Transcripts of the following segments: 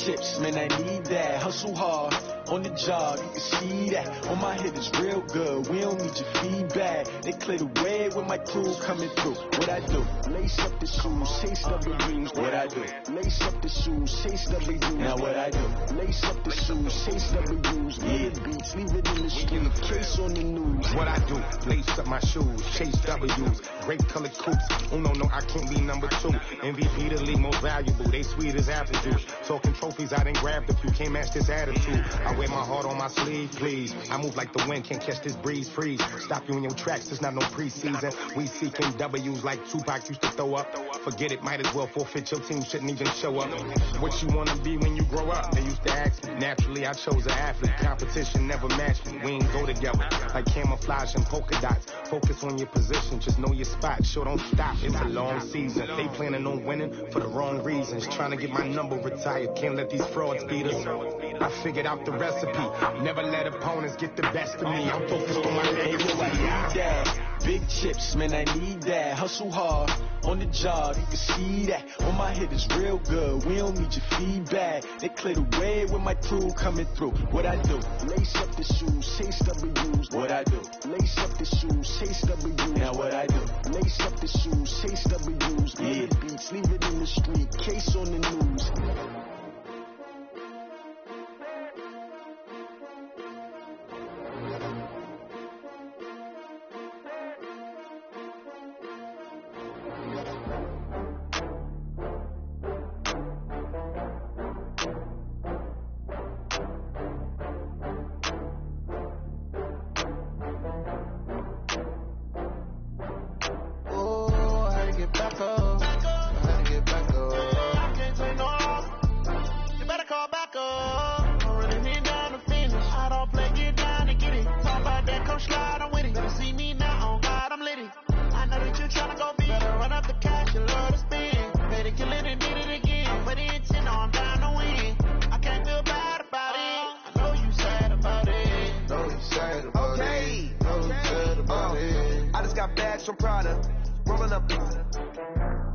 chips, man, I need that. Hustle hard on the job, you can see that. On my head is real good, we don't need your feedback. They clear the way with my crew coming through. What I do? Lace up the shoes, chase W's. What I do? Lace up the shoes, chase W's. Now what I do? Lace up the shoes, chase W's. Yeah, beats, leave it in the street, case on the news. What I do? Lace up my shoes, chase W's. Grape colored coops. Oh no, I can't be number 2. MVP the league most valuable. They sweet as apple juice. Talking trophies, I done grabbed a few. Can't match this attitude. I wear my heart on my sleeve, please. I move like the wind, can't catch this breeze, freeze. Stop you in your tracks, there's not no preseason. We seeking W's like Tupac used to throw up. Forget it, might as well forfeit. Your team shouldn't even show up. What you wanna be when you grow up? They used to ask me. Naturally, I chose an athlete. Competition never matched me. We ain't go together like camouflage and polka dots. Focus on your position, just know your spot. Sure, don't stop, it's a long season. They planning on winning for the wrong reasons. Trying to get my number retired, can't let these frauds beat us. I figured out the recipe. Never let opponents get the best of me. I'm focused on my legacy. Big chips, man, I need that. Hustle hard on the job, you can see that. On my head is real good, we don't need your feedback. They clear the way with my crew coming through. What I do? Lace up the shoes, chase W's. What I do? Lace up the shoes, chase W's. Now what I do? Lace up the shoes, chase W's. Yeah, beats, leave it in the street, case on the news. From Prada, rolling up.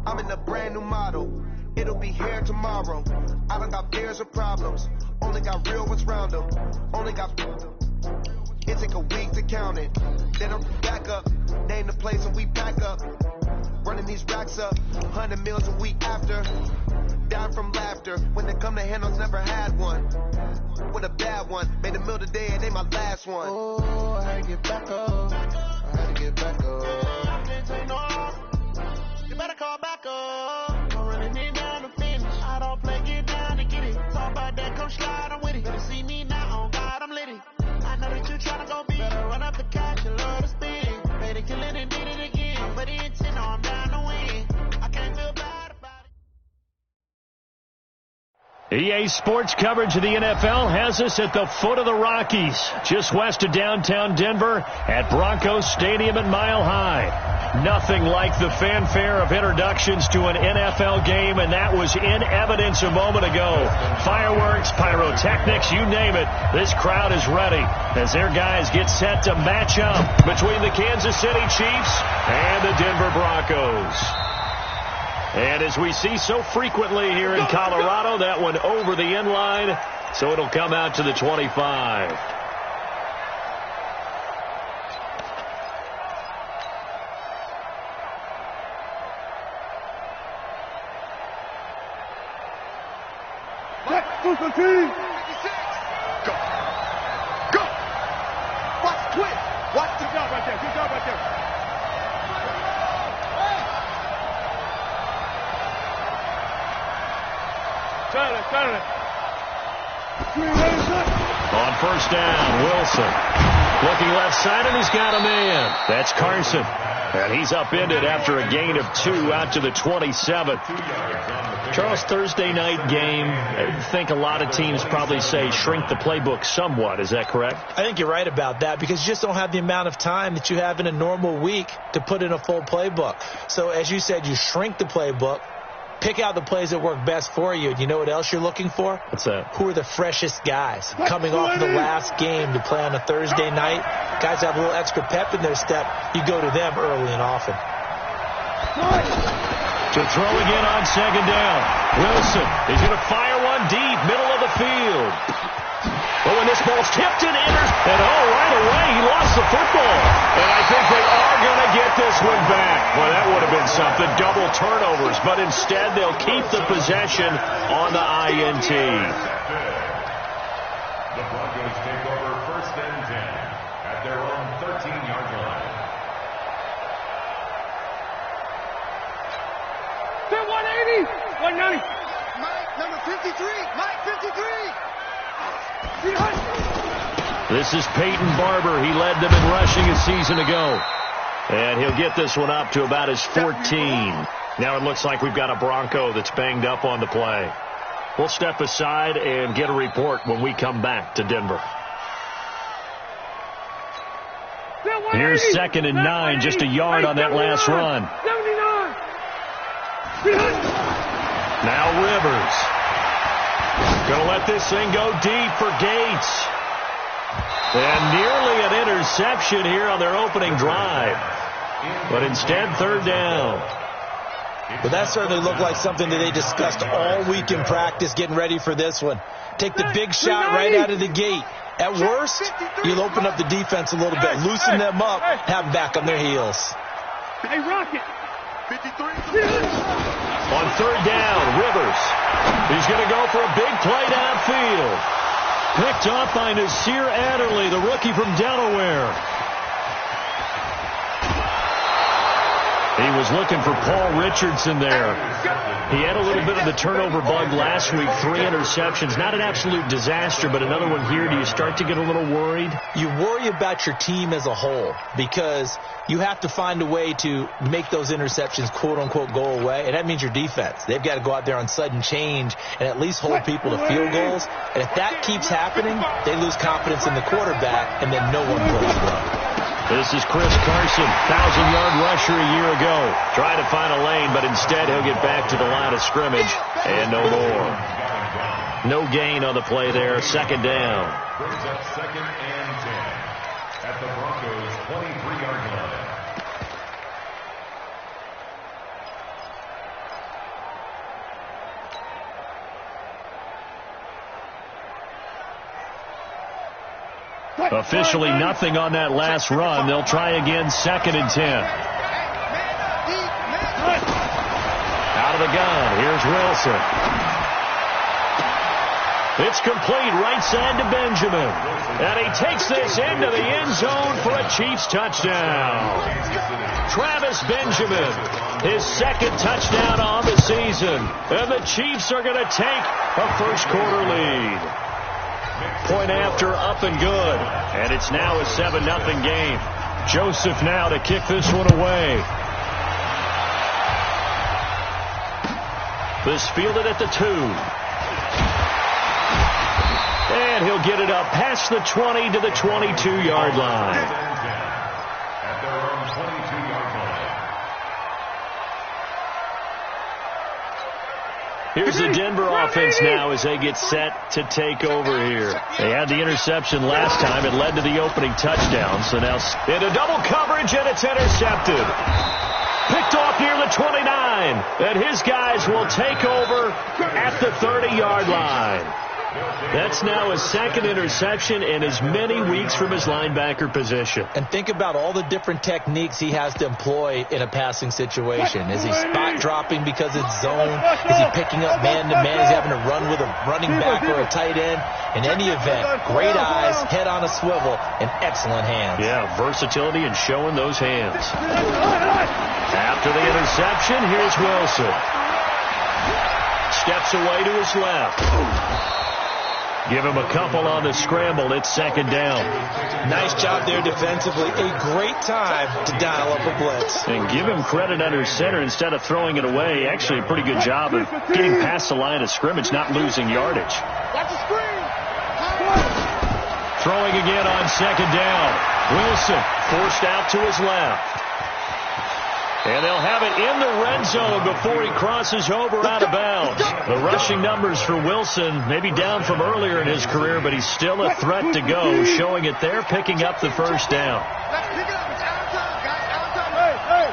I'm in a brand new model. It'll be here tomorrow. I done got fears or problems. Only got real ones round them. Only got. It take a week to count it. Then I'm back up. Name the place and we pack up. Running these racks up. 100 meals a week after. Down from laughter. When they come to handles, never had one. With a bad one. Made a meal today and they my last one. Oh, I had to get back up. I had to get back up. You better call back up. I'm running it down to finish. I don't play, get down to get it. Talk about that, come slide, I'm with it. Better see me now, on God, I'm litty. I know that you tryna go beat. Better run up the cash, you love to spin. Better kill it and did it again. But the intent, no, I'm down to win. I can't feel bad about it. EA Sports coverage of the NFL has us at the foot of the Rockies, just west of downtown Denver at Broncos Stadium at Mile High. Nothing like the fanfare of introductions to an NFL game, and that was in evidence a moment ago. Fireworks, pyrotechnics, you name it. This crowd is ready as their guys get set to match up between the Kansas City Chiefs and the Denver Broncos. And as we see so frequently here in Colorado, that one over the end line, so it'll come out to the 25. Go. Go. Watch quick. Watch the job right there. Good job right there. Turn it. On first down, Wilson. Looking left side, and he's got a man. That's Carson. And he's upended after a gain of 2 out to the 27. Charles, Thursday night game, I think a lot of teams probably say shrink the playbook somewhat. Is that correct? I think you're right about that because you just don't have the amount of time that you have in a normal week to put in a full playbook. So as you said, you shrink the playbook. Pick out the plays that work best for you. You know what else you're looking for? What's that? Who are the freshest guys coming off of the last game to play on a Thursday night? Guys have a little extra pep in their step. You go to them early and often. To throw again on second down. Wilson is going to fire one deep, middle of the field. But when this ball's tipped and enters, and right away he lost the football. And I think they are going to get this one back. Well, that would have been something, double turnovers. But instead, they'll keep the possession on the INT. The Broncos take over 1st and 10 at their own 13-yard line. 180, 190. Mike, number 53. Mike, 53. This is Peyton Barber. He led them in rushing a season ago. And he'll get this one up to about his 14. Now it looks like we've got a Bronco that's banged up on the play. We'll step aside and get a report when we come back to Denver. Here's 2nd and 9, just a yard on that last run. 79. Now Rivers. Going to let this thing go deep for Gates. And nearly an interception here on their opening drive. But instead, 3rd down. But that certainly looked like something that they discussed all week in practice getting ready for this one. Take the big shot right out of the gate. At worst, you'll open up the defense a little bit, loosen them up, have them back on their heels. Hey, Rocket. 53. On 3rd down, Rivers. He's going to go for a big play downfield. Picked off by Nasir Adderley, the rookie from Delaware. He was looking for Paul Richardson there. He had a little bit of the turnover bug last week, 3 interceptions. Not an absolute disaster, but another one here. Do you start to get a little worried? You worry about your team as a whole because you have to find a way to make those interceptions, quote-unquote, go away, and that means your defense. They've got to go out there on sudden change and at least hold people to field goals. And if that keeps happening, they lose confidence in the quarterback, and then no one plays well. This is Chris Carson, 1,000-yard rusher a year ago. Trying to find a lane, but instead he'll get back to the line of scrimmage and no more. No gain on the play there. 2nd down. Brings up 2nd and 10 at the Broncos' 23-yard line. Officially nothing on that last run. They'll try again, 2nd and 10. Out of the gun. Here's Wilson. It's complete right side to Benjamin. And he takes this into the end zone for a Chiefs touchdown. Travis Benjamin, his 2nd touchdown on the season. And the Chiefs are going to take a first-quarter lead. Point after, up and good. And it's now a 7-0 game. Joseph now to kick this one away. This fielded at the 2. And he'll get it up past the 20 to the 22-yard line. At their own 22-yard line. Here's the Denver offense now as they get set to take over here. They had the interception last time. It led to the opening touchdown. So now into double coverage, and it's intercepted. Picked off near the 29. And his guys will take over at the 30-yard line. That's now his 2nd interception in as many weeks from his linebacker position. And think about all the different techniques he has to employ in a passing situation. Is he spot dropping because it's zone? Is he picking up man-to-man? Is he having to run with a running back or a tight end? In any event, great eyes, head on a swivel, and excellent hands. Yeah, versatility and showing those hands. After the interception, here's Wilson. Steps away to his left. Give him a couple on the scramble. It's 2nd down. Nice job there defensively. A great time to dial up a blitz. And give him credit under center instead of throwing it away. Actually, a pretty good job of getting past the line of scrimmage, not losing yardage. Throwing again on 2nd down. Wilson forced out to his left. And they'll have it in the red zone before he crosses over out of bounds. The rushing numbers for Wilson maybe down from earlier in his career, but he's still a threat to go, showing it there, picking up the 1st down. Let's pick it up. It's out of time, guys. Out of time. Hey.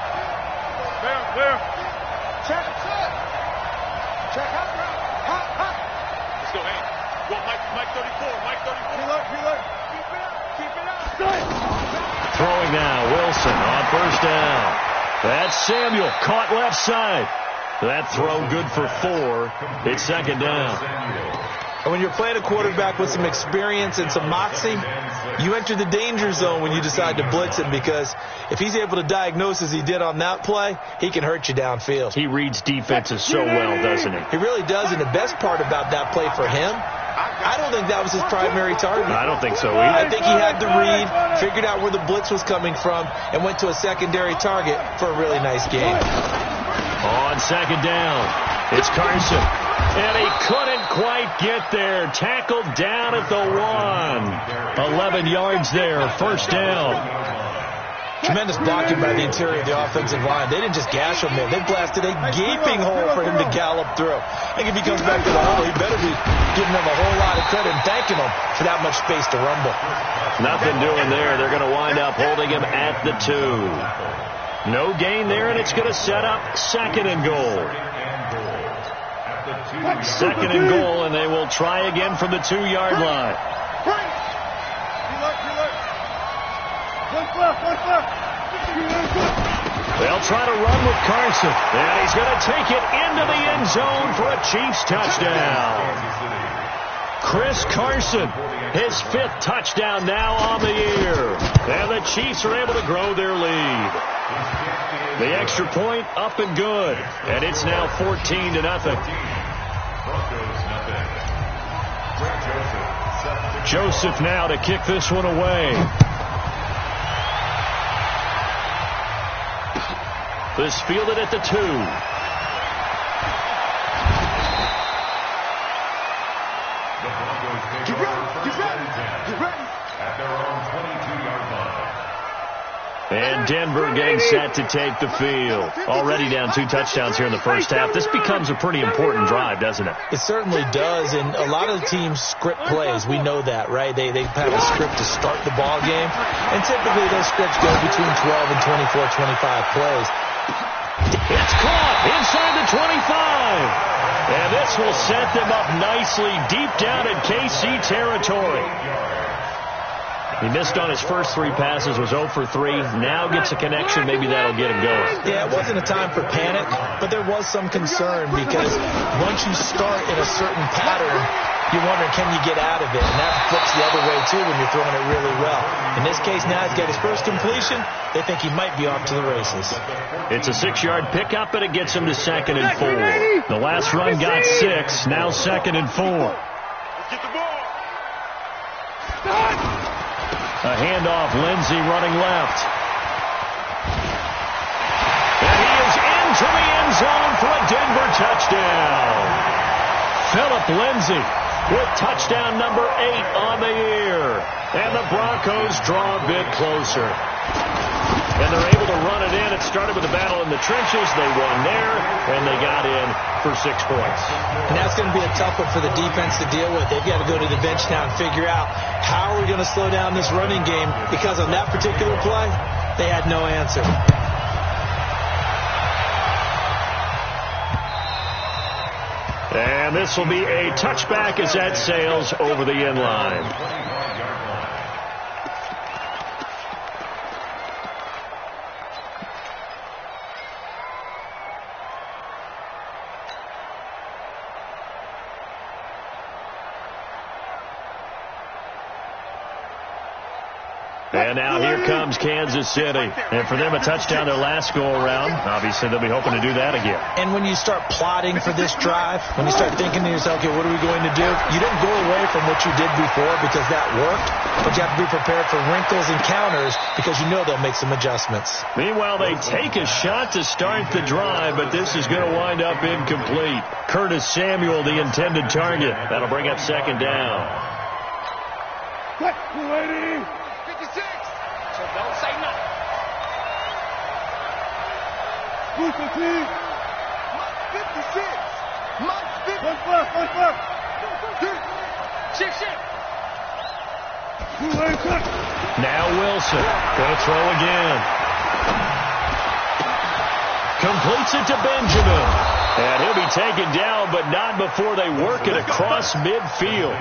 Clear. Check. Let's go, hey. Go, Mike 34. Mike 34. Keep it up. Throwing now, Wilson on first down. That's Samuel, caught left side. That throw good for 4. It's second down. And when you're playing a quarterback with some experience and some moxie, you enter the danger zone when you decide to blitz him, because if he's able to diagnose as he did on that play, he can hurt you downfield. He reads defenses so well, doesn't he? He really does, and the best part about that play for him, I don't think that was his primary target. I don't think so either. I think he had the read, figured out where the blitz was coming from, and went to a secondary target for a really nice game. On second down, it's Carson. And he couldn't quite get there. Tackled down at the 1. 11 yards there, first down. Tremendous blocking by the interior of the offensive line. They didn't just gash him there. They blasted a gaping hole for him to gallop through. I think if he comes back to the hole, he better be giving them a whole lot of credit and thanking them for that much space to rumble. Nothing doing there. They're going to wind up holding him at the 2. No gain there, and it's going to set up second and goal. Second and goal, and they will try again from the 2-yard line. They'll try to run with Carson, and he's going to take it into the end zone for a Chiefs touchdown. Chris Carson, his 5th touchdown now on the year, and the Chiefs are able to grow their lead. The extra point up and good, and it's now 14-0. Joseph now to kick this one away. This fielded at the 2. At their own 22-yard line. And Denver getting set to take the field. Already down 2 touchdowns here in the first half. This becomes a pretty important drive, doesn't it? It certainly does, and a lot of the teams script plays. We know that, right? They have a script to start the ball game, and typically those scripts go between 12 and 24, 25 plays. It's caught inside the 25. And this will set them up nicely deep down in KC territory. He missed on his first 3 passes, was 0 for 3. Now gets a connection. Maybe that'll get him going. Yeah, it wasn't a time for panic, but there was some concern because once you start in a certain pattern, you're wondering, can you get out of it? And that flips the other way, too, when you're throwing it really well. In this case, now he's got his first completion. They think he might be off to the races. It's a 6-yard pickup, and it gets him to 2nd and 4. The last run got 6. Now 2nd and 4. Get the ball. A handoff, Lindsey running left. And he is into the end zone for a Denver touchdown. Philip Lindsey with touchdown number 8 on the year. And the Broncos draw a bit closer. And they're able to run it in. It started with a battle in the trenches. They won there, and they got in for 6 points. And that's going to be a tough one for the defense to deal with. They've got to go to the bench now and figure out how are we going to slow down this running game, because on that particular play, they had no answer. And this will be a touchback as that sails over the end line. And now here comes Kansas City. And for them, a touchdown their last go-around. Obviously, they'll be hoping to do that again. And when you start plotting for this drive, when you start thinking to yourself, okay, what are we going to do? You don't go away from what you did before because that worked, but you have to be prepared for wrinkles and counters because you know they'll make some adjustments. Meanwhile, they take a shot to start the drive, but this is going to wind up incomplete. Curtis Samuel, the intended target. That'll bring up 2nd down. Cut, lady. 56. So don't say nothing. Who's the team? 56. Mike 50. One first. Shift. Now Wilson. Going to throw again. Completes it to Benjamin. And he'll be taken down, but not before they work it across midfield.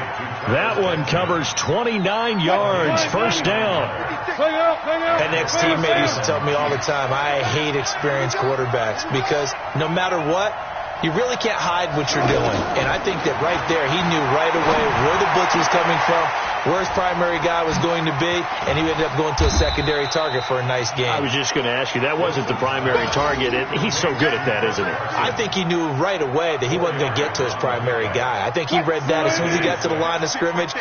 That one covers 29 yards, first down. An ex-teammate used to tell me all the time, I hate experienced quarterbacks because no matter what, you really can't hide what you're doing. And I think that right there, he knew right away where the blitz was coming from, where his primary guy was going to be, and he ended up going to a secondary target for a nice game. I was just going to ask you, that wasn't the primary target. He's so good at that, isn't he? I think he knew right away that he wasn't going to get to his primary guy. I think he read that as soon as he got to the line of scrimmage,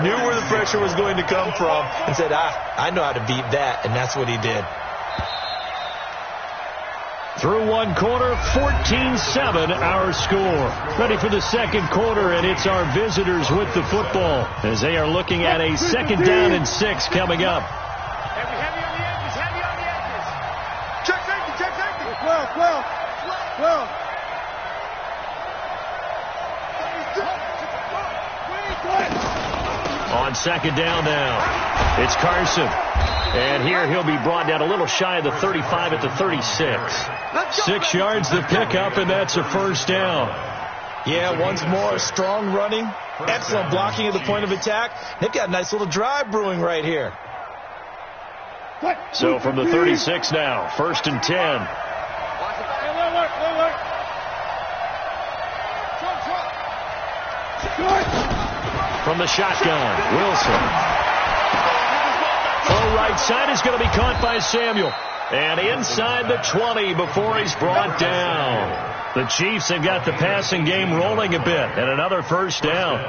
knew where the pressure was going to come from, and said, I know how to beat that, and that's what he did. Through one quarter, 14-7 our score. Ready for the second quarter, and it's our visitors with the football as they are looking at a second down and 6 coming up. Heavy on the edges, heavy on the edges. Check safety. 12. On second down now, it's Carson. And here he'll be brought down a little shy of the 35 at the 36. 6 yards the pickup, and that's a first down. Yeah, once more, strong running, excellent blocking at the point of attack. They've got a nice little drive brewing right here. So from the 36 now, first and 10. From the shotgun, Wilson. Full right side is going to be caught by Samuel. And inside the 20 before he's brought down. The Chiefs have got the passing game rolling a bit. And another first down.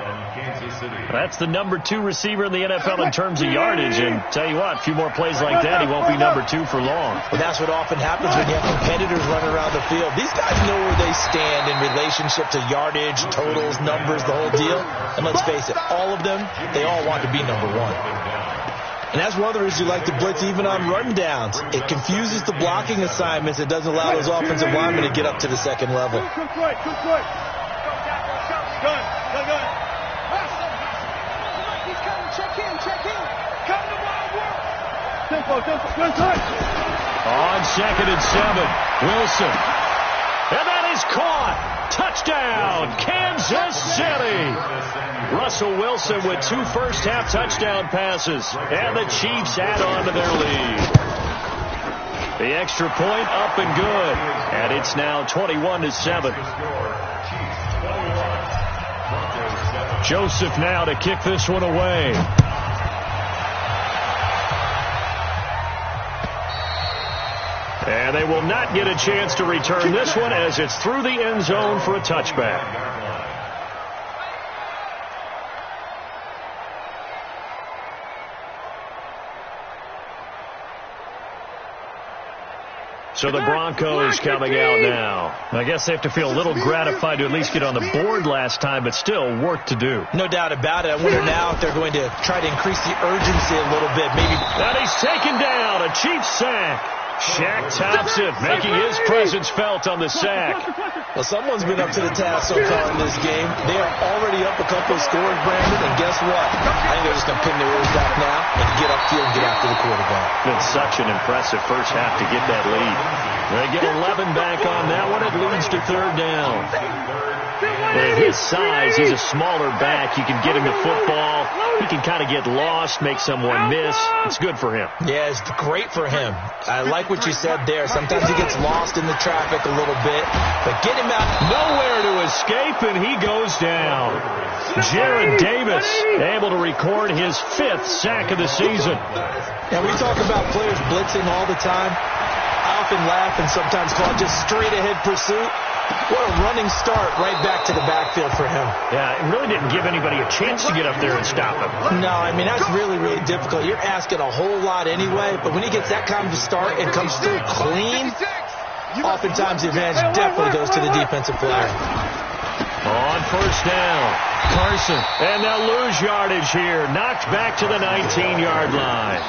That's the number 2 receiver in the NFL in terms of yardage. And tell you what, a few more plays like that, he won't be number 2 for long. Well, that's what often happens when you have competitors running around the field. These guys know where they stand in relationship to yardage, totals, numbers, the whole deal. And let's face it, all of them, they all want to be number 1. And that's one of the reasons you like to blitz even on run downs. It confuses the blocking assignments. It doesn't allow those offensive linemen to get up to the second level. Good. Gun. He's coming. Check in. Come to my work. Tempo. On second and 7, Wilson. And that is caught. Touchdown, Kansas City. Russell Wilson with 2 first-half touchdown passes. And the Chiefs add on to their lead. The extra point up and good. And it's now 21-7. Joseph now to kick this one away. And they will not get a chance to return this one as it's through the end zone for a touchback. So the Broncos coming out now. I guess they have to feel a little gratified to at least get on the board last time, but still work to do. No doubt about it. I wonder now if they're going to try to increase the urgency a little bit. Maybe. And he's taken down. A Chiefs sack. Shaq Thompson making his presence felt on the sack. Well, someone's been up to the task so far in this game. They are already up a couple of scores, Brandon, and guess what? I think they're just going to pin their ears back now and get upfield and get after the quarterback. Been such an impressive first half to get that lead. They get 11 back on that one. It leads to third down. At his size, he's a smaller back. You can get him the football. He can kind of get lost, make someone miss. It's good for him. Yeah, it's great for him. I like what you said there. Sometimes he gets lost in the traffic a little bit, but get him out. Nowhere to escape, and he goes down. Jared Davis able to record his 5th sack of the season. And we talk about players blitzing all the time. I often laugh and sometimes call it just straight-ahead pursuit. What a running start right back to the backfield for him. Yeah, it really didn't give anybody a chance to get up there and stop him. No, I mean, that's really, really difficult. You're asking a whole lot anyway, but when he gets that kind of start and comes through clean, oftentimes the advantage definitely goes to the defensive player. On first down, Carson. And they'll lose yardage here. Knocked back to the 19-yard line.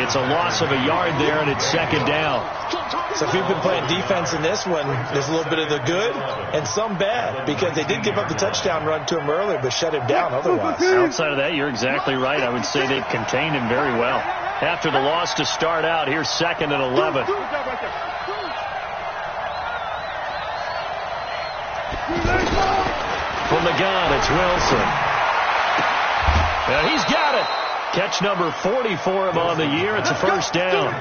It's a loss of a yard there, and it's second down. So if you've been playing defense in this one, there's a little bit of the good and some bad, because they did give up the touchdown run to him earlier, but shut him down otherwise. Outside of that, you're exactly right. I would say they've contained him very well. After the loss to start out, here's second and 11. from the gun. It's Wilson. He's got it. Catch number 40 for him on the year. It's a first down.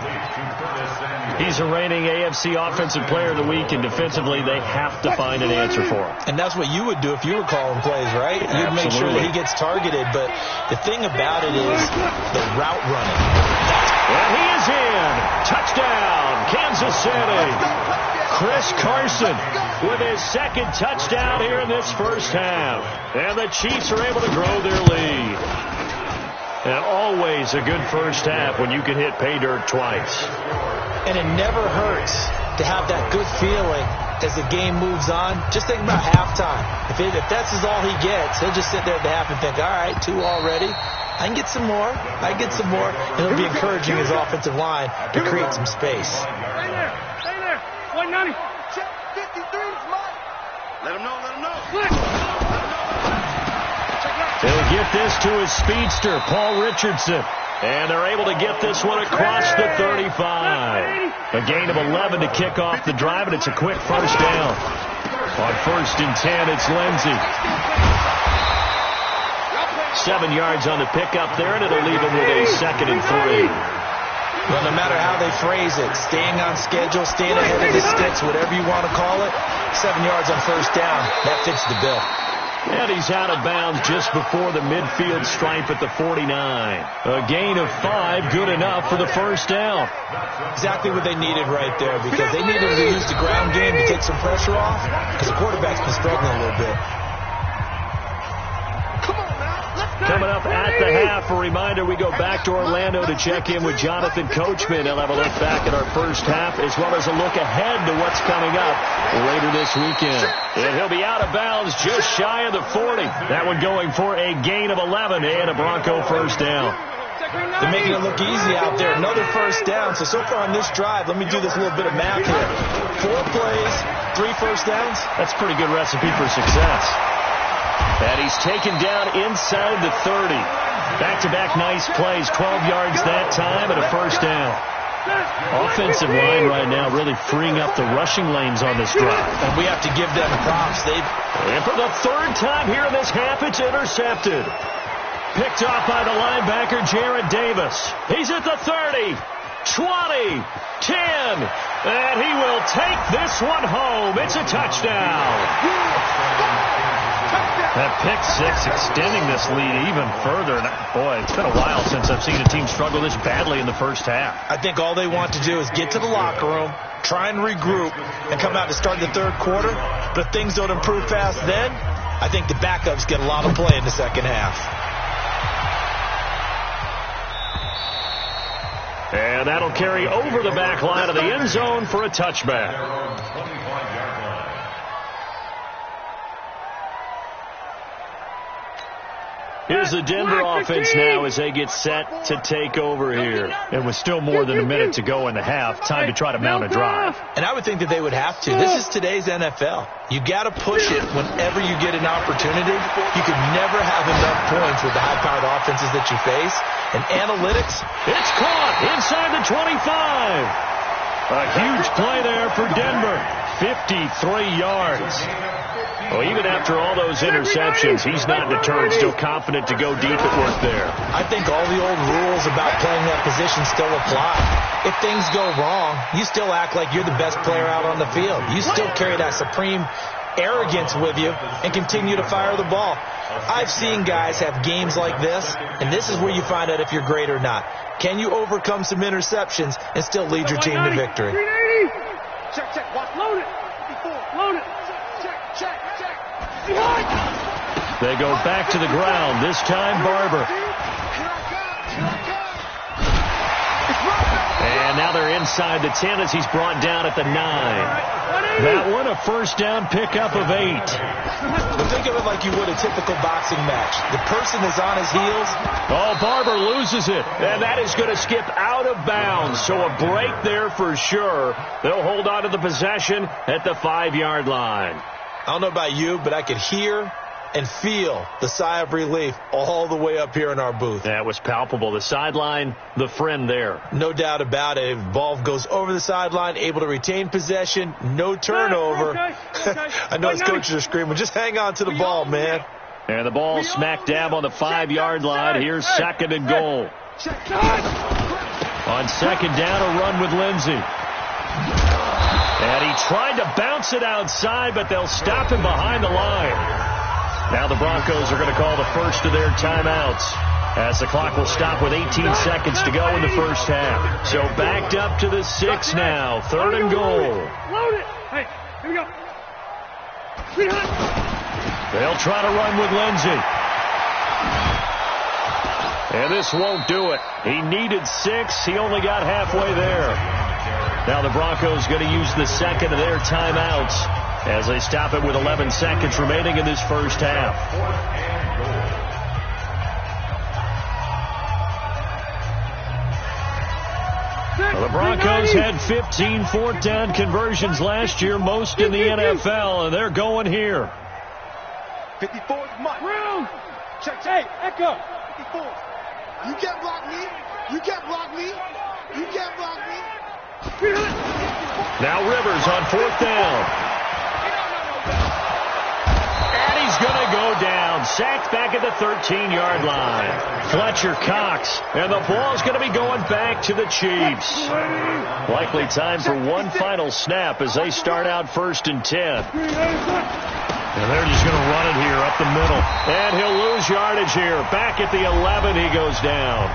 He's a reigning AFC Offensive Player of the Week, and defensively they have to find an answer for him. And that's what you would do if you were calling plays, right? You'd make sure that he gets targeted. But the thing about it is the route running. And he is in. Touchdown, Kansas City. Chris Carson with his second touchdown here in this first half. And the Chiefs are able to grow their lead. And always a good first half when you can hit pay dirt twice. And it never hurts to have that good feeling as the game moves on. Just think about halftime. If that's all he gets, he'll just sit there at the half and think, all right, 2 already. I can get some more. I can get some more. And he'll be encouraging his offensive line to create some space. Stay there. Stay there. 190. Check 53's mine. Let him know. Let him know. He'll get this to his speedster, Paul Richardson. And they're able to get this one across the 35. A gain of 11 to kick off the drive, and it's a quick first down. On 1st and 10, it's Lindsey. 7 yards on the pickup there, and it'll leave him with a 2nd and 3. Well, no matter how they phrase it, staying on schedule, staying ahead of the sticks, whatever you want to call it, 7 yards on first down, that fits the bill. And he's out of bounds just before the midfield stripe at the 49. A gain of 5, good enough for the first down. Exactly what they needed right there, because they needed to use the ground game to take some pressure off, because the quarterback's been struggling a little bit. Coming up at the half, a reminder, we go back to Orlando to check in with Jonathan Coachman. He'll have a look back at our first half, as well as a look ahead to what's coming up later this weekend. And he'll be out of bounds just shy of the 40. That one going for a gain of 11 and a Bronco first down. They're making it look easy out there. Another first down. So far on this drive, let me do this little bit of math here. 4 plays, 3 first downs. That's a pretty good recipe for success. And he's taken down inside the 30. Back-to-back nice plays, 12 yards that time and a first down. Offensive line right now really freeing up the rushing lanes on this drive. And we have to give them props. And for the 3rd time here in this half, it's intercepted. Picked off by the linebacker, Jared Davis. He's at the 30, 20, 10, and he will take this one home. It's a touchdown. That pick 6 extending this lead even further. Boy, it's been a while since I've seen a team struggle this badly in the first half. I think all they want to do is get to the locker room, try and regroup, and come out to start the 3rd quarter. But if things don't improve fast then, I think the backups get a lot of play in the second half. And that'll carry over the back line of the end zone for a touchback. Here's the Denver offense now as they get set to take over here. And with still more than a minute to go in the half, time to try to mount a drive. And I would think that they would have to. This is today's NFL. You got to push it whenever you get an opportunity. You could never have enough points with the high-powered offenses that you face. And analytics, it's caught inside the 25. A huge play there for Denver. 53 yards. Well, even after all those interceptions, he's not deterred, still confident to go deep at work there. I think all the old rules about playing that position still apply. If things go wrong, you still act like you're the best player out on the field. You still carry that supreme arrogance with you and continue to fire the ball. I've seen guys have games like this, and this is where you find out if you're great or not. Can you overcome some interceptions and still lead your team to victory? 380. Check. Watch. Load it. 54. Load it. Check. They go back to the ground. This time, Barber. And now they're inside the 10 as he's brought down at the 9. That one, a first down pickup of 8. But think of it like you would a typical boxing match. The person is on his heels. Oh, Barber loses it. And that is going to skip out of bounds. So a break there for sure. They'll hold on to the possession at the 5-yard line. I don't know about you, but I could hear and feel the sigh of relief all the way up here in our booth. That was palpable. The sideline, the friend there. No doubt about it. Ball goes over the sideline, able to retain possession, no turnover. Okay. I know his coaches are screaming, just hang on to the ball, man. And the ball smack dab on the 5-yard line. Here's second and goal. On second down, a run with Lindsey. And he tried to bounce it outside, but they'll stop him behind the line. Now the Broncos are going to call the first of their timeouts, as the clock will stop with 18 seconds to go in the first half. So backed up to the 6 now. Third and goal. Load it. Hey, here we go. They'll try to run with Lindsey. And this won't do it. He needed 6. He only got halfway there. Now the Broncos going to use the second of their timeouts as they stop it with 11 seconds remaining in this first half. Well, the Broncos had 15 fourth down conversions last year, most in the NFL, and they're going here. 54 Mike. Round. Check. Hey, Echo. 54. You can't block me. You can't block me. You can't block me. Now Rivers on fourth down. And he's going to go down. Sacked back at the 13-yard line. Fletcher Cox. And the ball's going to be going back to the Chiefs. Likely time for one final snap as they start out 1st and 10. And they're just going to run it here up the middle. And he'll lose yardage here. Back at the 11, he goes down.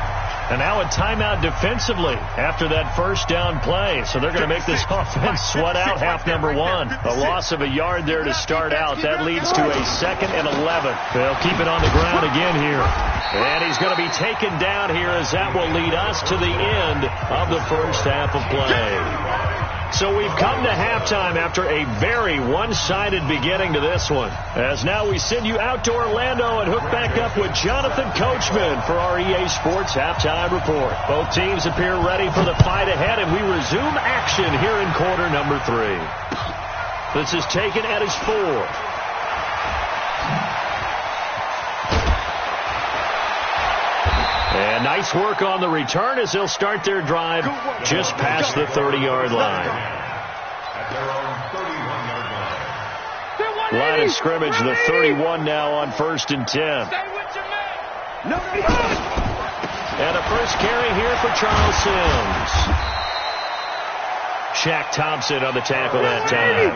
And now a timeout defensively after that first down play. So they're going to make this offense sweat out half number 1. A loss of a yard there to start out. That leads to a 2nd and 11. They'll keep it on the ground again here. And he's going to be taken down here as that will lead us to the end of the first half of play. So we've come to halftime after a very one-sided beginning to this one. As now we send you out to Orlando and hook back up with Jonathan Coachman for our EA Sports Halftime Report. Both teams appear ready for the fight ahead, and we resume action here in quarter number 3. This is taken at his 4. And nice work on the return as they'll start their drive just past the 30-yard line. At their own 31-yard line. Line of scrimmage, the 31 now on 1st and 10. And a first carry here for Charles Sims. Shaq Thompson on the tackle that time.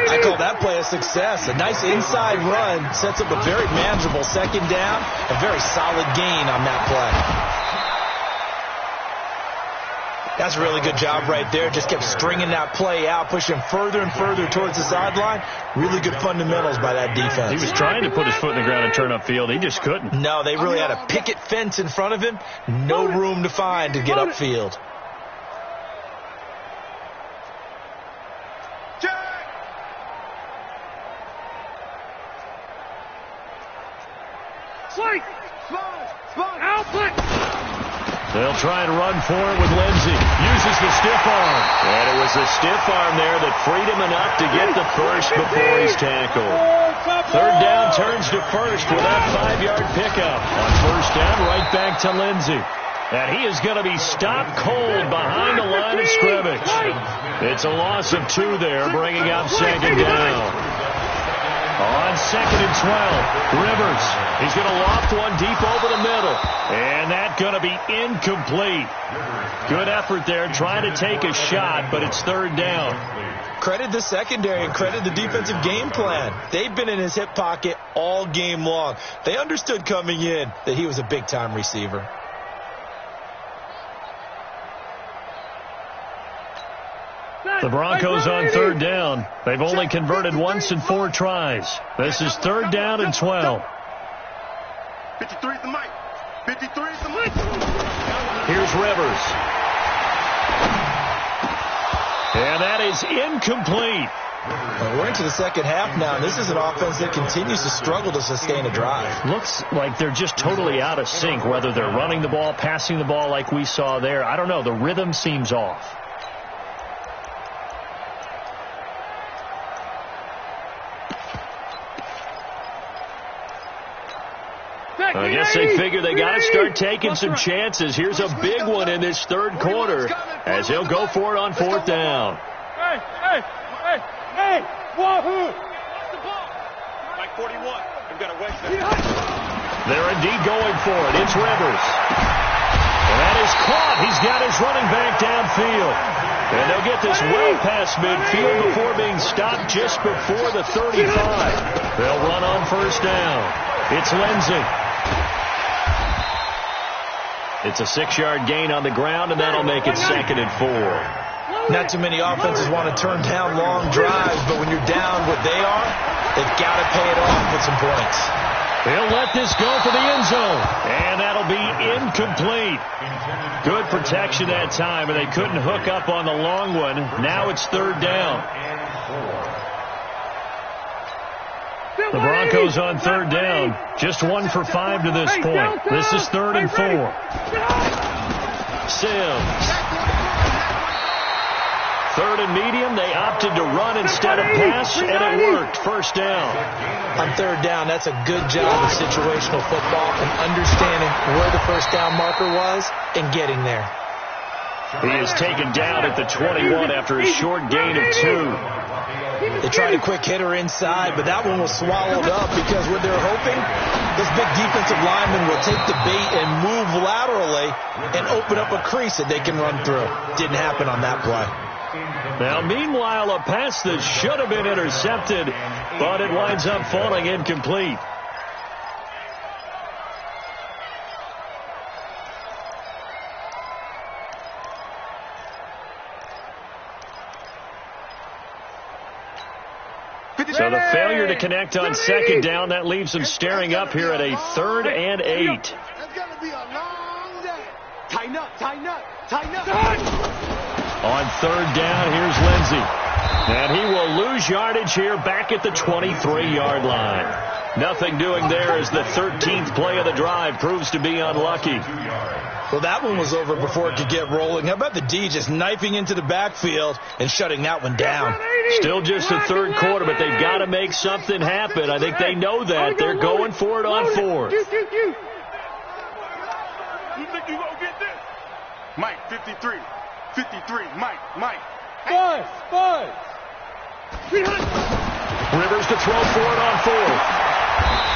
I call that play a success. A nice inside run sets up a very manageable second down. A very solid gain on that play. That's a really good job right there. Just kept stringing that play out, pushing further and further towards the sideline. Really good fundamentals by that defense. He was trying to put his foot in the ground and turn upfield. He just couldn't. No, they really had a picket fence in front of him. No room to find to get upfield. They'll try and run for it with Lindsey. Uses the stiff arm. And it was the stiff arm there that freed him enough to get the first before he's tackled. Third down turns to first with that 5-yard pickup. On first down, right back to Lindsey. And he is going to be stopped cold behind the line of scrimmage. It's a loss of 2 there, bringing up second down. On 2nd and 12, Rivers. He's going to loft one deep over the middle. And that's going to be incomplete. Good effort there, trying to take a shot, but it's 3rd down. Credit the secondary and credit the defensive game plan. They've been in his hip pocket all game long. They understood coming in that he was a big-time receiver. The Broncos on 3rd down. They've only converted once in 4 tries. This is 3rd down and 12. 53's the mic. 53's the mic. Here's Rivers. And that is incomplete. Well, we're into the second half now. This is an offense that continues to struggle to sustain a drive. Looks like they're just totally out of sync, whether they're running the ball, passing the ball like we saw there. I don't know. The rhythm seems off. I guess they figure they got to start taking some chances. Here's a big one in this third quarter as he'll go for it on fourth down. Hey, wahoo! Mike 41. We've got a wedge there. They're indeed going for it. It's Rivers. And that is caught. He's got his running back downfield. And they'll get this well past midfield before being stopped just before the 35. They'll run on first down. It's Lindsey. It's a 6-yard gain on the ground, and that'll make it 2nd and 4. Not too many offenses want to turn down long drives, but when you're down what they are, they've got to pay it off with some points. He'll let this go for the end zone, and that'll be incomplete. Good protection that time, and they couldn't hook up on the long one. Now it's third down. The Broncos on third down, just 1 for 5 to this point. This is 3rd and 4. Sims. 3rd and medium, they opted to run instead of pass, and it worked. First down. On third down, that's a good job of situational football and understanding where the first down marker was and getting there. He is taken down at the 21 after a short gain of 2. They tried a quick hitter inside, but that one was swallowed up because what they're hoping, this big defensive lineman will take the bait and move laterally and open up a crease that they can run through. Didn't happen on that play. Now, meanwhile, a pass that should have been intercepted, but it winds up falling incomplete. So the failure to connect on second down, that leaves them staring up here at a 3rd and 8. That's going to be a long day. Tighten up, tighten up, tighten up. On third down, here's Lindsey. And he will lose yardage here back at the 23-yard line. Nothing doing there as the 13th play of the drive proves to be unlucky. Well, that one was over before it could get rolling. How about the D just knifing into the backfield and shutting that one down? Still just the third quarter, but they've got to make something happen. I think they know that. They're going for it on fourth. You think you gonna get this? Mike, 53. 53. Mike. Buzz. Rivers to throw for it on fourth.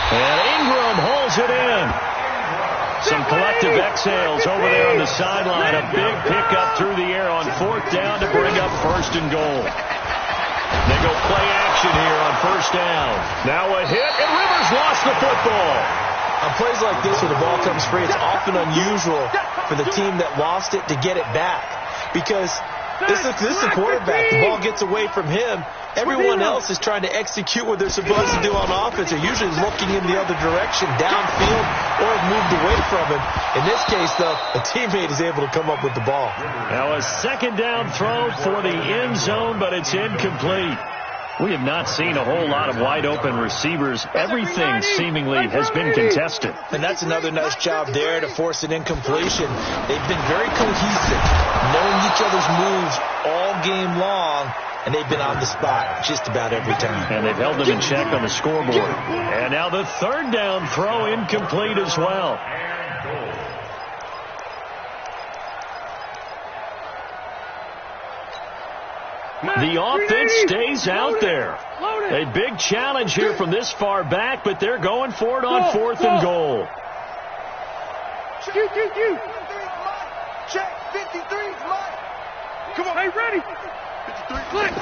And Ingram holds it in. Some collective exhales over there on the sideline. A big pickup through the air on fourth down to bring up 1st and goal. They go play action here on first down. Now a hit, and Rivers lost the football. On plays like this where the ball comes free, it's often unusual for the team that lost it to get it back. Because this is the quarterback. The ball gets away from him. Everyone else is trying to execute what they're supposed to do on offense. They're usually looking in the other direction, downfield, or have moved away from him. In this case, though, a teammate is able to come up with the ball. Now a second down throw for the end zone, but it's incomplete. We have not seen a whole lot of wide-open receivers. Everything seemingly has been contested. And that's another nice job there to force an incompletion. They've been very cohesive, knowing each other's moves all game long, and they've been on the spot just about every time. And they've held them in check on the scoreboard. And now the third down throw incomplete as well. The offense stays out there. A big challenge here from this far back, but they're going for it on 4th and goal. Check 53's Mike. Come on, hey, ready. 53.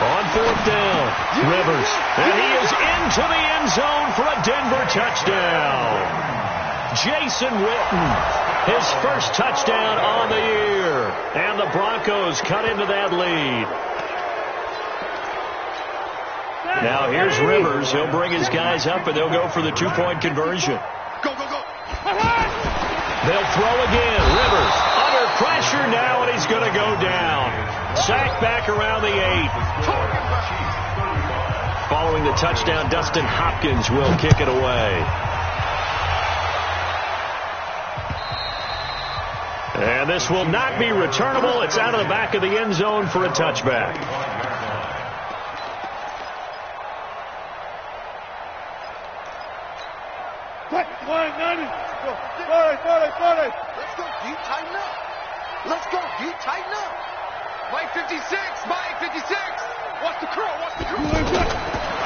On 4th down, Rivers. And he is into the end zone for a Denver touchdown. Jason Witten, his first touchdown on the year. And the Broncos cut into that lead. Now here's Rivers. He'll bring his guys up, and they'll go for the 2-point conversion. Go. They'll throw again. Rivers under pressure now, and he's going to go down. Sacked back around the 8. Following the touchdown, Dustin Hopkins will kick it away. And this will not be returnable. It's out of the back of the end zone for a touchback. 190. Go. 40. Let's go, G. Tighten up. Let's go, G. Tighten up. Mike 56. Mike 56. Watch the curl.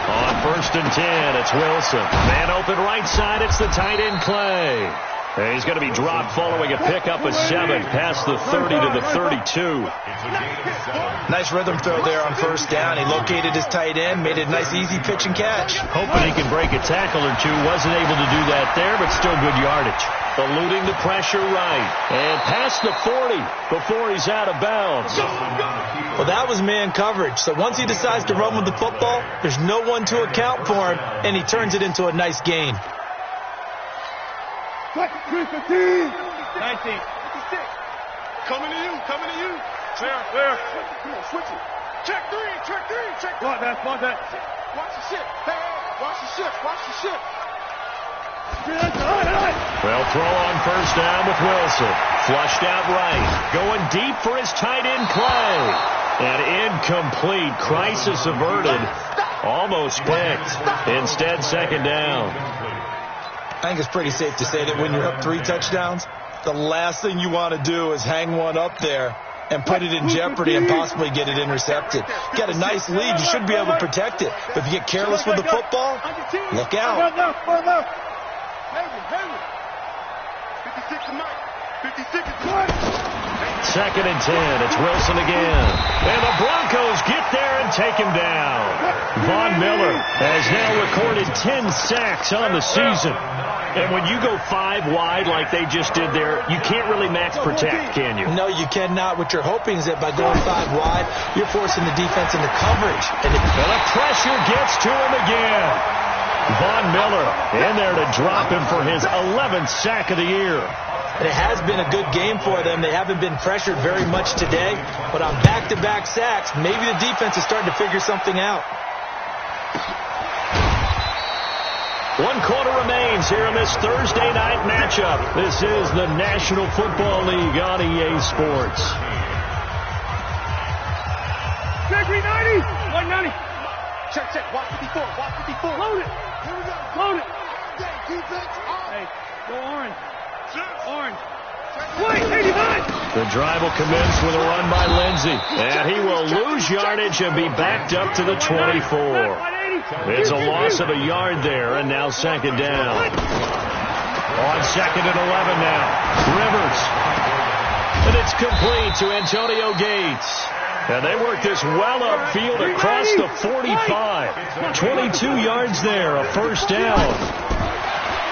On 1st and 10, it's Wilson. Man open right side, it's the tight end Clay. And he's going to be dropped following a pickup of 7 past the 30 to the 32. Nice rhythm throw there on 1st down. He located his tight end, made a nice easy pitch and catch. Hoping he can break a tackle or two. Wasn't able to do that there, but still good yardage. Eluding the pressure right. And past the 40 before he's out of bounds. Well, that was man coverage. So once he decides to run with the football, there's no one to account for him, and he turns it into a nice gain. 315. 19. 56. Coming to you. Clear. Come on, switch it. Check three. Block that. Watch the ship. Hey, watch the ship. Well, throw on 1st down with Wilson. Flushed out right. Going deep for his tight end Clay. And incomplete. Crisis averted. Almost picked. Instead, 2nd down. I think it's pretty safe to say that when you're up 3 touchdowns, the last thing you want to do is hang one up there and put it in jeopardy and possibly get it intercepted. You got a nice lead. You should be able to protect it. But if you get careless with the football, look out. 56 to Mike. 56 is Mike. 2nd and 10. It's Wilson again. And the Broncos get there and take him down. Von Miller has now recorded 10 sacks on the season. And when you go 5 wide like they just did there, you can't really max protect, can you? No, you cannot. What you're hoping is that by going 5 wide, you're forcing the defense into coverage. And the pressure gets to him again. Von Miller in there to drop him for his 11th sack of the year. And it has been a good game for them. They haven't been pressured very much today. But on back-to-back sacks, maybe the defense is starting to figure something out. 1 quarter remains here in this Thursday night matchup. This is the National Football League on EA Sports. Gregory 90. 190. Check. Watch 54. Load it. Here we go. Load it. Defense on. Hey, go orange. White, 89. The drive will commence with a run by Lindsey. And he will lose yardage and be backed up to the 24. It's a loss of a yard there, and now 2nd down. On 2nd and 11 now. Rivers. And it's complete to Antonio Gates. And they work this well upfield across the 45. 22 yards there, a 1st down.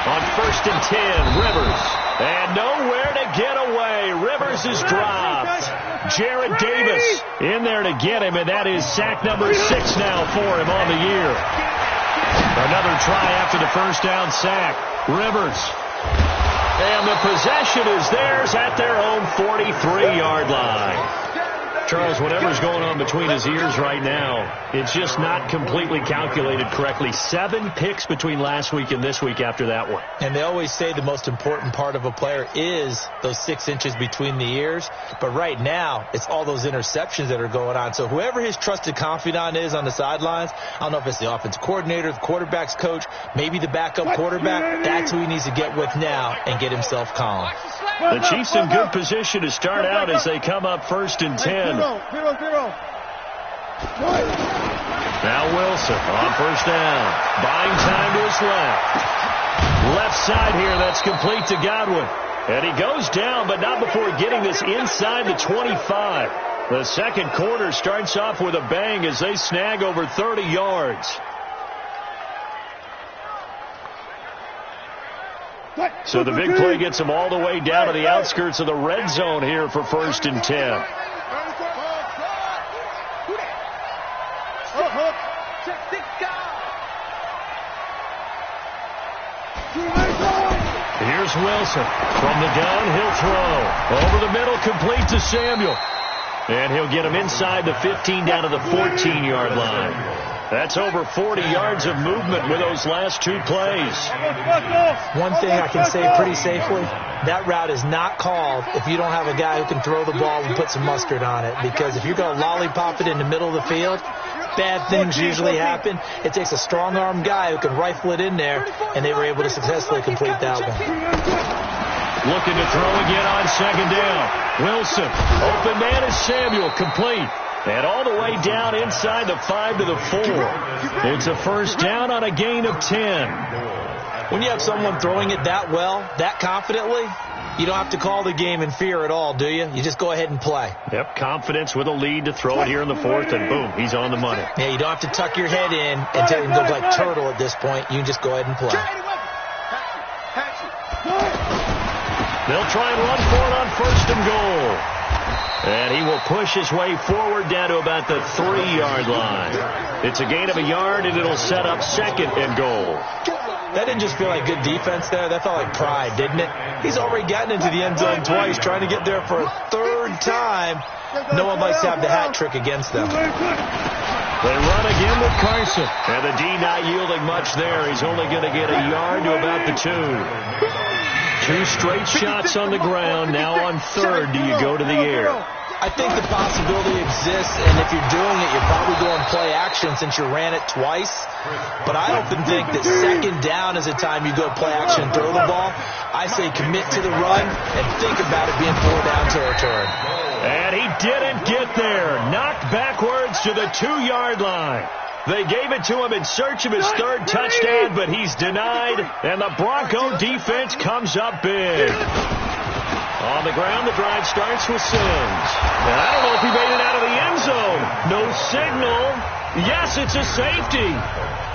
On 1st and 10, Rivers. And nowhere to get away. Rivers is dropped. Jared Davis in there to get him, and that is sack number 6 now for him on the year. Another try after the 1st down sack. Rivers. And the possession is theirs at their own 43-yard line. Charles, whatever's going on between his ears right now, it's just not completely calculated correctly. 7 picks between last week and this week after that one. And they always say the most important part of a player is those 6 inches between the ears. But right now, it's all those interceptions that are going on. So whoever his trusted confidant is on the sidelines, I don't know if it's the offensive coordinator, the quarterback's coach, maybe the backup quarterback, that's who he needs to get with now and get himself calm. The Chiefs in good position to start out as they come up 1st and 10. 0. Now Wilson on 1st down. Buying time to his left. Left side here, that's complete to Godwin. And he goes down, but not before getting this inside the 25. The 2nd quarter starts off with a bang as they snag over 30 yards. So the big play gets him all the way down to the outskirts of the red zone here for 1st and 10. Here's Wilson from the downhill throw. Over the middle, complete to Samuel. And he'll get him inside the 15 down to the 14-yard line. That's over 40 yards of movement with those last 2 plays. One thing I can say pretty safely, that route is not called if you don't have a guy who can throw the ball and put some mustard on it. Because if you're going to lollipop it in the middle of the field, bad things usually happen. It takes a strong-arm guy who can rifle it in there, and they were able to successfully complete that one. Looking to throw again on second down. Wilson, open man is Samuel, complete. And all the way down inside the 5 to the 4. It's a first down on a gain of 10. When you have someone throwing it that well, that confidently, you don't have to call the game in fear at all, do you? You just go ahead and play. Yep, confidence with a lead to throw it here in the 4th, and boom, he's on the money. Yeah, you don't have to tuck your head in and tell him to look like turtle at this point. You can just go ahead and play. They'll try and run for it on 1st and goal. And he will push his way forward down to about the 3-yard line. It's a gain of a yard, and it'll set up 2nd and goal. That didn't just feel like good defense there. That felt like pride, didn't it? He's already gotten into the end zone twice, trying to get there for a 3rd time. No one likes to have the hat trick against them. They run again with Carson. And the D not yielding much there. He's only going to get a yard to about the 2. 2 straight shots on the ground. Now on 3rd, do you go to the air? I think the possibility exists, and if you're doing it, you're probably going play action since you ran it twice. But I often think that 2nd down is a time you go play action and throw the ball. I say commit to the run and think about it being 4-down territory. And he didn't get there. Knocked backwards to the 2-yard line. They gave it to him in search of his 3rd touchdown, but he's denied, and the Bronco defense comes up big. On the ground, the drive starts with Sims. And I don't know if he made it out of the end zone. No signal. Yes, it's a safety.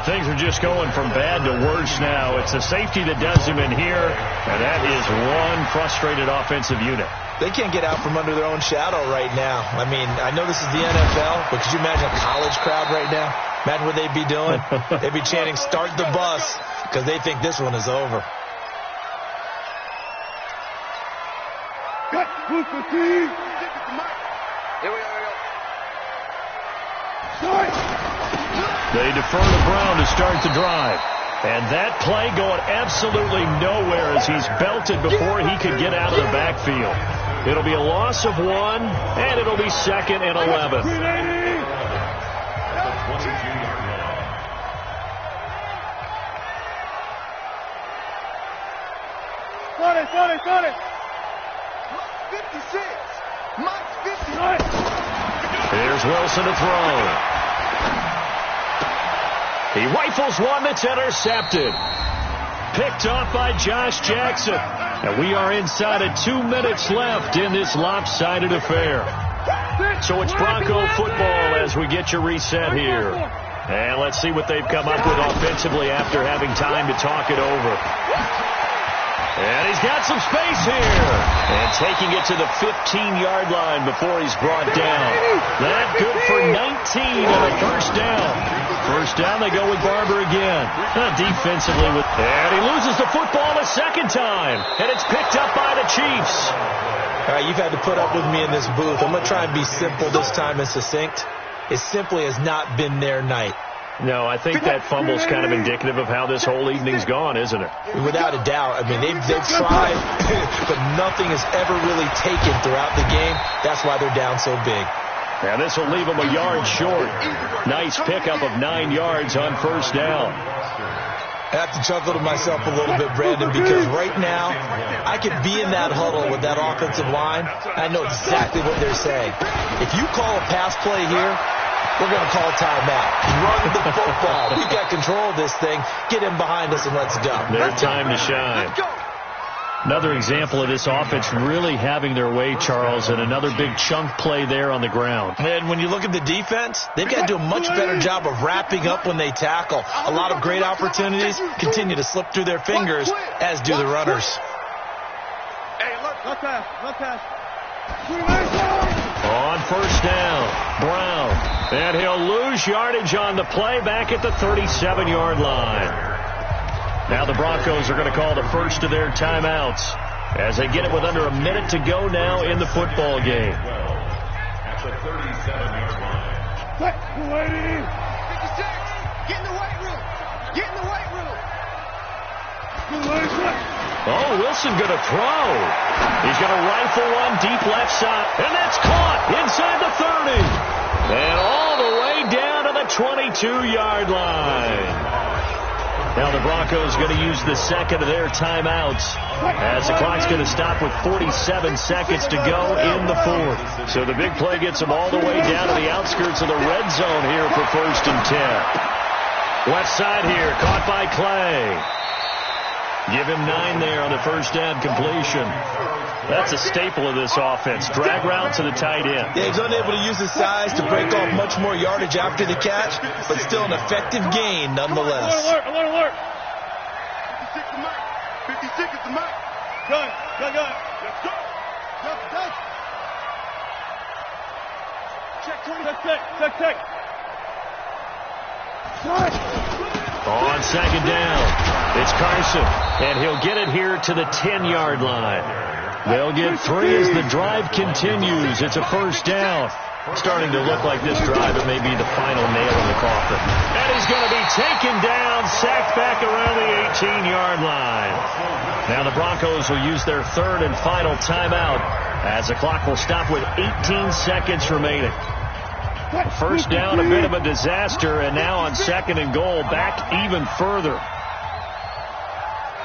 Things are just going from bad to worse now. It's a safety that does him in here, and that is one frustrated offensive unit. They can't get out from under their own shadow right now. I mean, I know this is the NFL, but could you imagine a college crowd right now? Imagine what they'd be doing. They'd be chanting, "Start the bus," because they think this one is over. They defer to Brown to start the drive. And that play going absolutely nowhere as he's belted before he could get out of the backfield. It'll be a loss of 1, and it'll be 2nd and 11. Got it. 56. Mike's 59. Here's Wilson to throw. He rifles one that's intercepted. Picked off by Josh Jackson. And we are inside of 2 minutes left in this lopsided affair. So it's Bronco football as we get you reset here. And let's see what they've come up with offensively after having time to talk it over. And he's got some space here. And taking it to the 15-yard line before he's brought down. That good for 19 and a first down. First down, they go with Barber again. Defensively. And he loses the football a 2nd time. And it's picked up by the Chiefs. All right, you've had to put up with me in this booth. I'm going to try and be simple this time and succinct. It simply has not been their night. No, I think that fumble's kind of indicative of how this whole evening's gone, isn't it? Without a doubt. I mean, they've tried, but nothing has ever really taken throughout the game. That's why they're down so big. Now this will leave them a yard short. Nice pickup of 9 yards on first down. I have to chuckle to myself a little bit, Brandon, because right now I could be in that huddle with that offensive line. I know exactly what they're saying. If you call a pass play here, we're going to call timeout. Run the football. We've got control of this thing. Get him behind us and let's go. Their time to shine. Another example of this offense really having their way, Charles, and another big chunk play there on the ground. And when you look at the defense, they've got to do a much better job of wrapping up when they tackle. A lot of great opportunities continue to slip through their fingers, as do the runners. Look pass. On first down, Brown. And he'll lose yardage on the play back at the 37-yard line. Now the Broncos are going to call the first of their timeouts as they get it with under a minute to go now in the football game. At the 37-yard line. 56. Get in the weight room. Oh, Wilson going to throw. He's going to rifle one deep left side. And that's caught inside the 30. And all the way down to the the 22-yard line. Now the Broncos going to use the second of their timeouts as the clock's going to stop with 47 seconds to go in the fourth. So the big play gets them all the way down to the outskirts of the red zone here for 1st and 10. Left side here, caught by Clay. Give him 9 there on the first down completion. That's a staple of this offense. Drag route to the tight end. Yeah, he's unable to use his size to break off much more yardage after the catch, but still an effective gain nonetheless. Alert, alert. 56 to Mike. 56 is the Mike. Gun. Let's go. Check. On second down, it's Carson, and he'll get it here to the 10-yard line. They'll get 3 as the drive continues. It's a first down. Starting to look like this drive, it may be the final nail in the coffin. And he's going to be taken down, sacked back around the 18-yard line. Now the Broncos will use their 3rd and final timeout as the clock will stop with 18 seconds remaining. First down, a bit of a disaster, and now on 2nd and goal, back even further.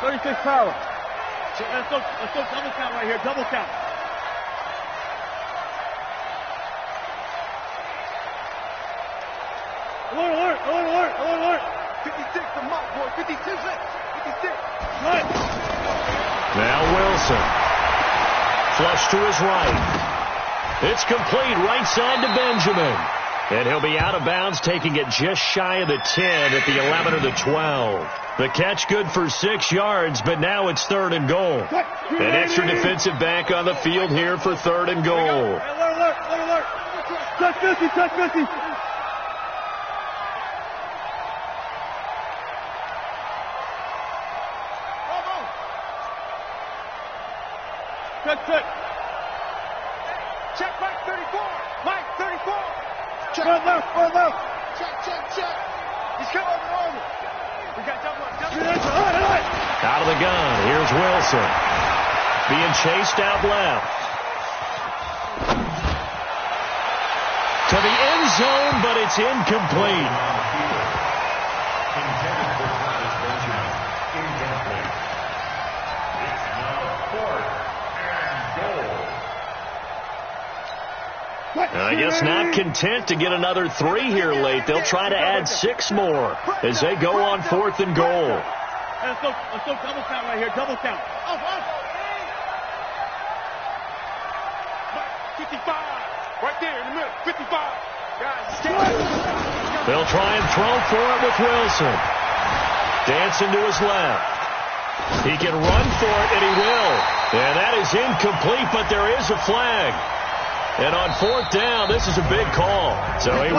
36 power. Let's go double count right here, double count. Alert. 56 to Mike, boy, 56. Right. Now Wilson. Flush to his right. It's complete right side to Benjamin. And he'll be out of bounds, taking it just shy of the 10 at the 11 or the 12. The catch good for 6 yards, but now it's 3rd and goal. An extra defensive back on the field here for 3rd and goal. Alert. Touch 50. Check. Check Mike 34. Mike 34. Check. Run left. Check. He's coming over. We got double. Out of the gun. Here's Wilson. Being chased out left. To the end zone, but it's incomplete. I guess not content to get another 3 here late. They'll try to add 6 more as they go on 4th and goal. Let's go double count right here, double count. 55, right there in the middle, 55. Guys, they'll try and throw for it with Wilson. Dancing to his left. He can run for it, and he will. And that is incomplete, but there is a flag. And on 4th down, this is a big call. So he